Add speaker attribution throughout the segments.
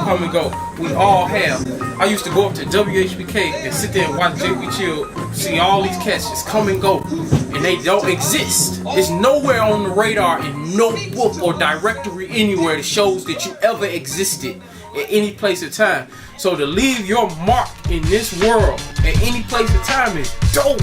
Speaker 1: come and go. We all have. I used to go up to WHBK and sit there and watch JP Chill, see all these cats just come and go, and they don't exist. It's nowhere on the radar, in no book or directory anywhere that shows that you ever existed at any place or time. So to leave your mark in this world at any place or time is dope.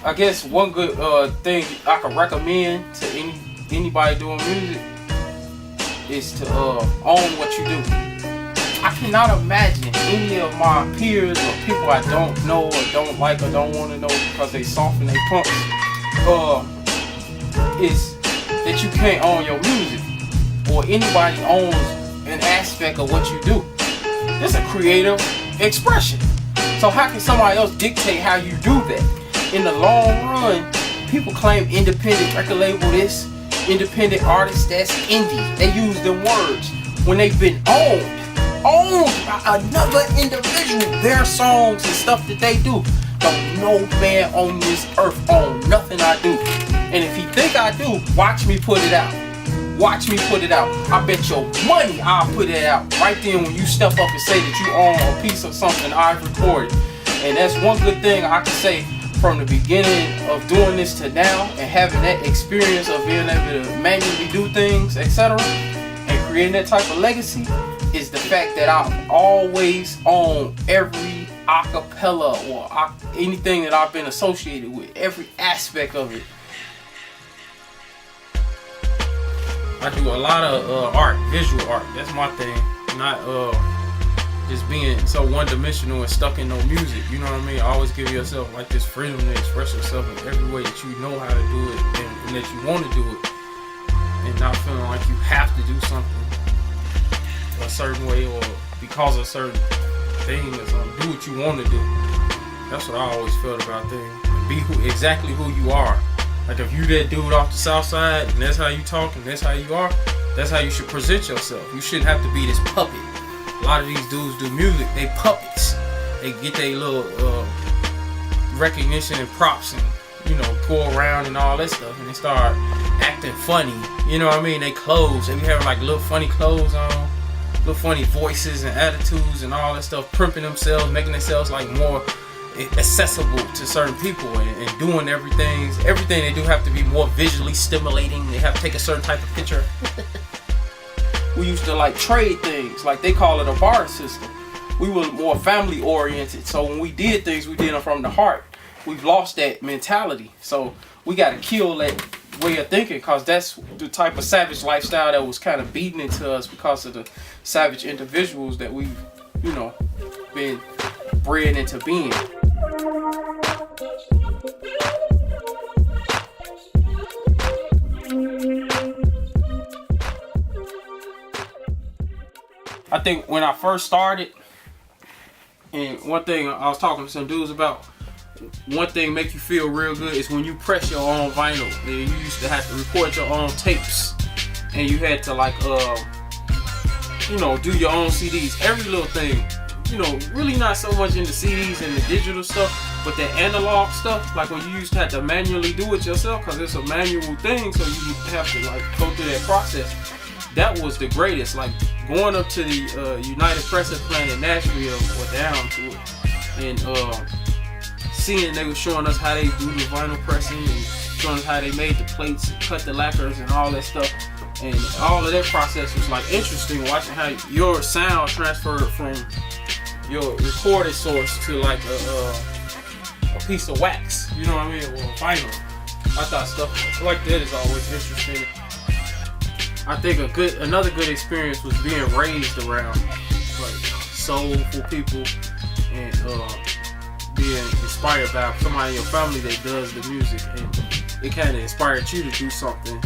Speaker 1: I guess one good thing I could recommend to anybody doing music is to own what you do. I cannot imagine any of my peers or people I don't know or don't like or don't want to know because they soft and they pumps is that you can't own your music, or anybody owns an aspect of what you do. It's a creative expression. So how can somebody else dictate how you do that? In the long run, people claim independent record label this, independent artist that's indie. They use them words when they've been owned by another individual. Their songs and stuff that they do. Don't no man on this earth own nothing I do. And if he think I do, watch me put it out. Watch me put it out. I bet your money I'll put it out right then when you step up and say that you own a piece of something I've recorded. And that's one good thing I can say from the beginning of doing this to now, and having that experience of being able to manually do things, etc., and creating that type of legacy, is the fact that I've always owned every acapella or anything that I've been associated with, every aspect of it. I do a lot of art, visual art. That's my thing. Not just being so one-dimensional and stuck in no music. You know what I mean? Always give yourself like this freedom to express yourself in every way that you know how to do it and that you want to do it, and not feeling like you have to do something a certain way or because of certain things. Do what you want to do. That's what I always felt about things. Be exactly who you are. Like if you that dude off the south side and that's how you talk and that's how you are, that's how you should present yourself. You shouldn't have to be this puppet. A lot of these dudes do music, they puppets. They get their little recognition and props and, you know, go around and all that stuff, and they start acting funny. You know what I mean? They clothes, they be having like little funny clothes on, little funny voices and attitudes and all that stuff, primping themselves, making themselves like more accessible to certain people, and doing everything they do have to be more visually stimulating. They have to take a certain type of picture. We used to like trade things, like they call it a bar system. We were more family oriented, so when we did things, we did them from the heart. We've lost that mentality, so we got to kill that way of thinking, because that's the type of savage lifestyle that was kind of beaten into us because of the savage individuals that we've, you know, been bred into being. I think when I first started, and one thing I was talking to some dudes about, one thing make you feel real good is when you press your own vinyl. You used to have to record your own tapes, and you had to like you know, do your own CDs, every little thing. You know, really not so much into CDs and the digital stuff, but the analog stuff, like when you used to have to manually do it yourself, because it's a manual thing, so you have to like go through that process. That was the greatest. Like going up to the United Press plant in Nashville, or down to it, and seeing they were showing us how they do the vinyl pressing and showing us how they made the plates and cut the lacquers and all that stuff. And all of that process was like interesting, watching how your sound transferred from your recorded source to like a piece of wax, you know what I mean, or vinyl. I thought stuff like that is always interesting. I think another good experience was being raised around like soulful people and being inspired by somebody in your family that does the music, and it kind of inspired you to do something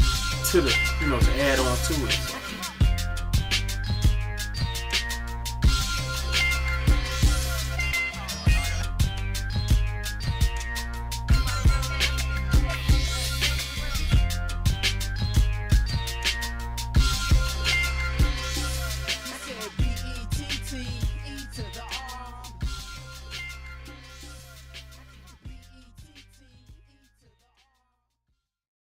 Speaker 1: to the, you know, to add on to it.